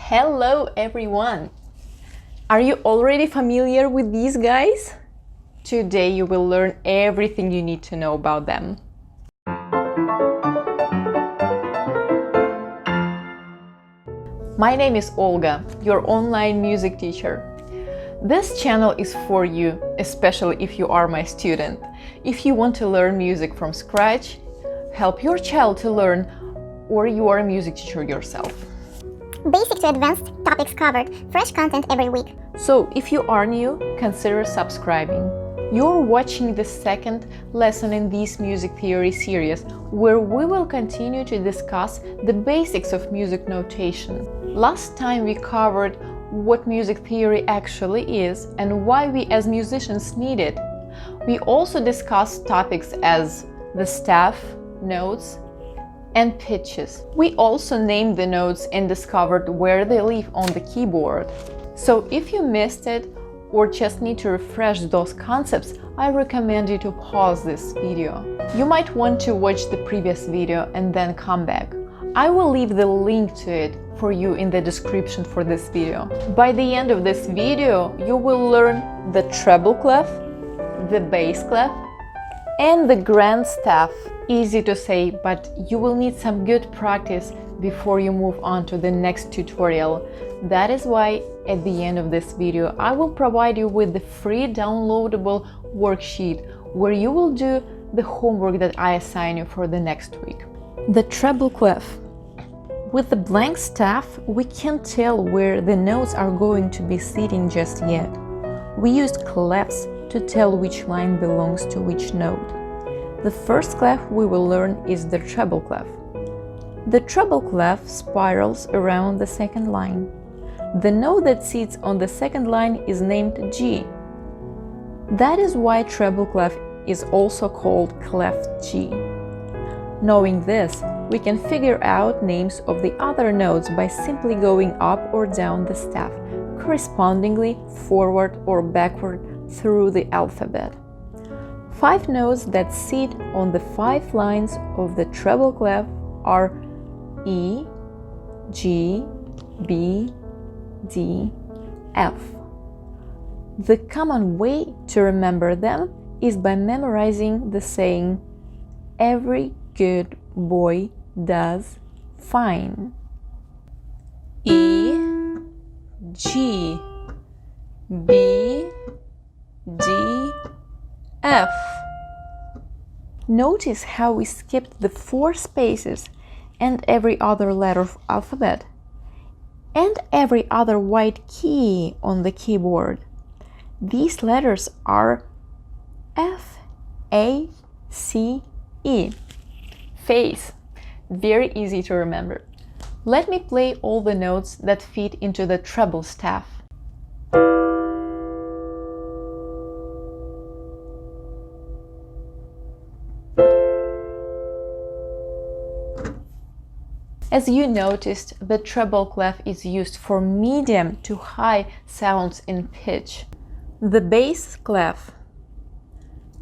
Hello everyone! Are you already familiar with these guys? Today you will learn everything you need to know about them. My name is Olga, your online music teacher. This channel is for you, especially if you are my student. If you want to learn music from scratch, help your child to learn, or you are a music teacher yourself. Basic to advanced topics covered, fresh content every week. So, if you are new, consider subscribing. You're watching the second lesson in this music theory series, where we will continue to discuss the basics of music notation. Last time we covered what music theory actually is and why we as musicians need it. We also discussed topics as the staff, notes, and pitches. We also named the notes and discovered where they live on the keyboard. So if you missed it or just need to refresh those concepts, I recommend you to pause this video. You might want to watch the previous video and then come back. I will leave the link to it for you in the description for this video. By the end of this video, you will learn the treble clef, the bass clef, and the grand staff. Easy to say, but you will need some good practice before you move on to the next tutorial. That is why at the end of this video I will provide you with the free downloadable worksheet where you will do the homework that I assign you for the next week. The treble clef. With the blank staff, we can't tell where the notes are going to be sitting just yet. We used clefs to tell which line belongs to which note. The first clef we will learn is the treble clef. The treble clef spirals around the second line. The note that sits on the second line is named G. That is why treble clef is also called clef G. Knowing this, we can figure out names of the other notes by simply going up or down the staff, correspondingly forward or backward through the alphabet. 5 notes that sit on the 5 lines of the treble clef are E, G, B, D, F. The common way to remember them is by memorizing the saying, "Every good boy does fine." E, G, B, D, F. Notice how we skipped the 4 spaces and every other letter of alphabet and every other white key on the keyboard. These letters are F, A, C, E. Face. Very easy to remember. Let me play all the notes that fit into the treble staff. As you noticed, the treble clef is used for medium to high sounds in pitch. The bass clef.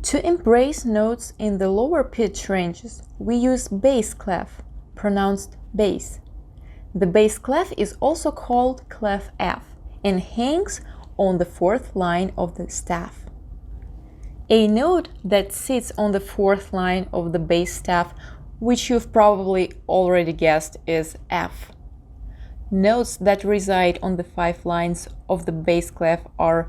To embrace notes in the lower pitch ranges, we use bass clef, pronounced bass. The bass clef is also called clef F and hangs on the 4th line of the staff. A note that sits on the 4th line of the bass staff, which you've probably already guessed, is F. Notes that reside on the 5 lines of the bass clef are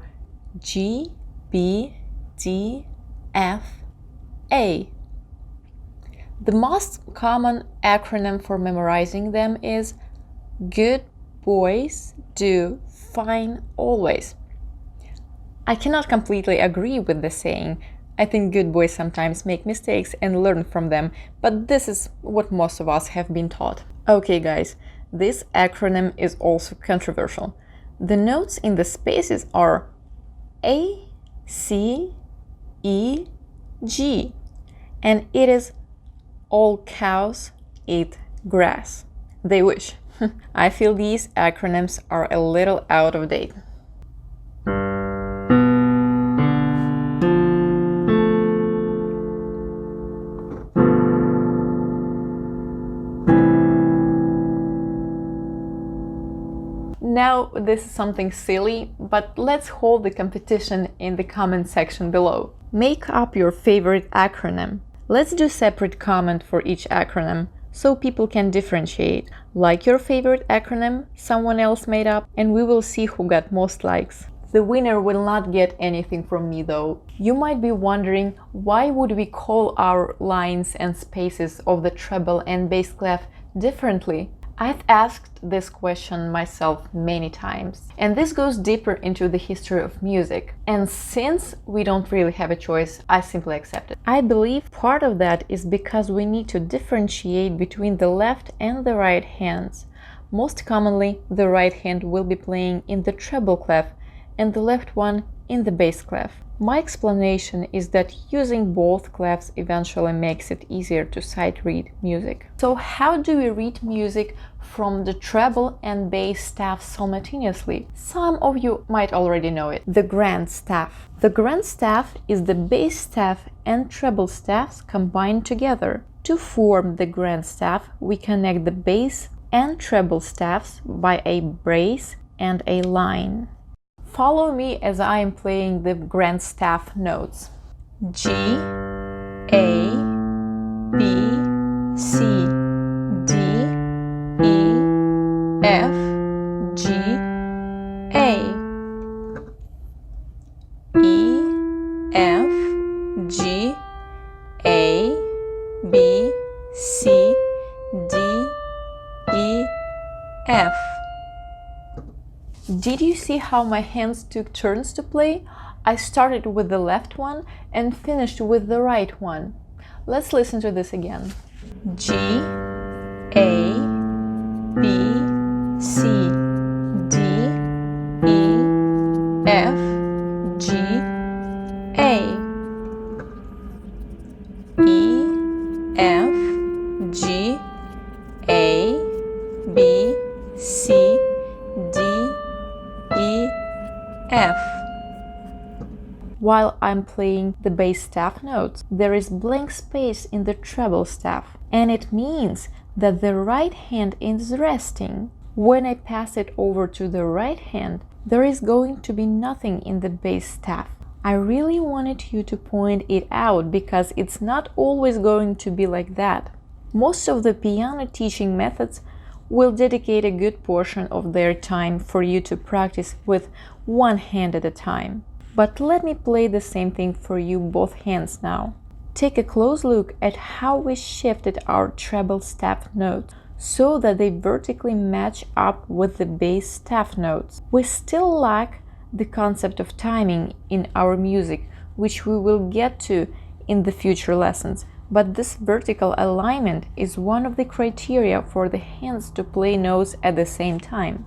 G, B, D, F, A. The most common acronym for memorizing them is "Good boys do fine always." I cannot completely agree with the saying. I think good boys sometimes make mistakes and learn from them, but this is what most of us have been taught. Okay guys, this acronym is also controversial. The notes in the spaces are A, C, E, G, and it is "All cows eat grass." They wish. I feel these acronyms are a little out of date. Now, this is something silly, but let's hold the competition in the comment section below. Make up your favorite acronym. Let's do separate comment for each acronym so people can differentiate. Like your favorite acronym someone else made up, and we will see who got most likes. The winner will not get anything from me though. You might be wondering, why would we call our lines and spaces of the treble and bass clef differently? I've asked this question myself many times, and this goes deeper into the history of music. And since we don't really have a choice, I simply accept it. I believe part of that is because we need to differentiate between the left and the right hands. Most commonly, the right hand will be playing in the treble clef and the left one in the bass clef. My explanation is that using both clefs eventually makes it easier to sight read music. So how do we read music from the treble and bass staff simultaneously? Some of you might already know it. The grand staff. The grand staff is the bass staff and treble staffs combined together. To form the grand staff, we connect the bass and treble staffs by a brace and a line. Follow me as I am playing the grand staff notes. G, A, B, C, D, E, F, G, A. E, F, G, A, B, C, D, E, F. Did you see how my hands took turns to play? I started with the left one and finished with the right one. Let's listen to this again. G, A, B, C, D, E, F, G, A. E, F, G, A, B, C, D, E, F. While I'm playing the bass staff notes, there is blank space in the treble staff, and it means that the right hand is resting. When I pass it over to the right hand, there is going to be nothing in the bass staff. I really wanted you to point it out because it's not always going to be like that. Most of the piano teaching methods will dedicate a good portion of their time for you to practice with one hand at a time. But let me play the same thing for you both hands now. Take a close look at how we shifted our treble staff notes so that they vertically match up with the bass staff notes. We still lack the concept of timing in our music, which we will get to in the future lessons. But this vertical alignment is one of the criteria for the hands to play notes at the same time.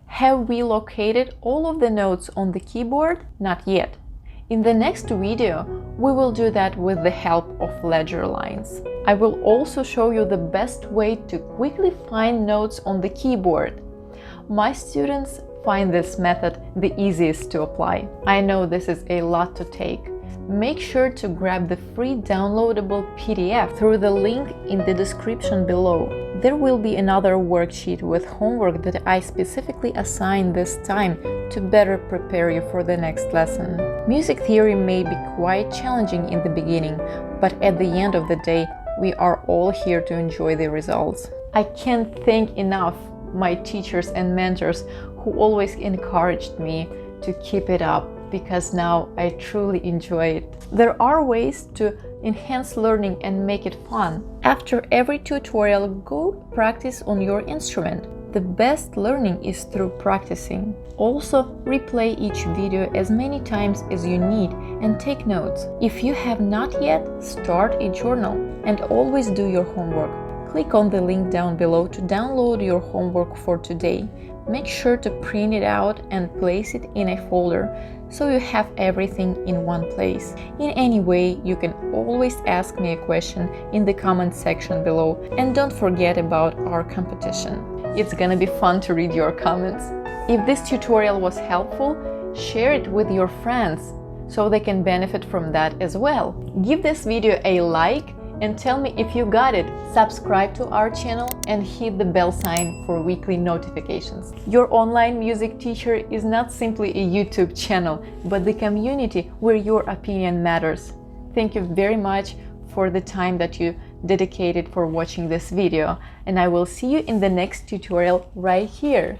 Have we located all of the notes on the keyboard? Not yet. In the next video, we will do that with the help of ledger lines. I will also show you the best way to quickly find notes on the keyboard. My students find this method the easiest to apply. I know this is a lot to take. Make sure to grab the free downloadable PDF through the link in the description below. There will be another worksheet with homework that I specifically assigned this time to better prepare you for the next lesson. Music theory may be quite challenging in the beginning, but at the end of the day, we are all here to enjoy the results. I can't thank enough my teachers and mentors who always encouraged me to keep it up, because now I truly enjoy it. There are ways to enhance learning and make it fun. After every tutorial, go practice on your instrument. The best learning is through practicing. Also, replay each video as many times as you need and take notes. If you have not yet, start a journal and always do your homework. Click on the link down below to download your homework for today. Make sure to print it out and place it in a folder so you have everything in one place. In any way, you can always ask me a question in the comment section below, and don't forget about our competition. It's gonna be fun to read your comments. If this tutorial was helpful, share it with your friends so they can benefit from that as well. Give this video a like and tell me if you got it. Subscribe to our channel and hit the bell sign for weekly notifications. Your online music teacher is not simply a YouTube channel, but the community where your opinion matters. Thank you very much for the time that you dedicated for watching this video, and I will see you in the next tutorial right here.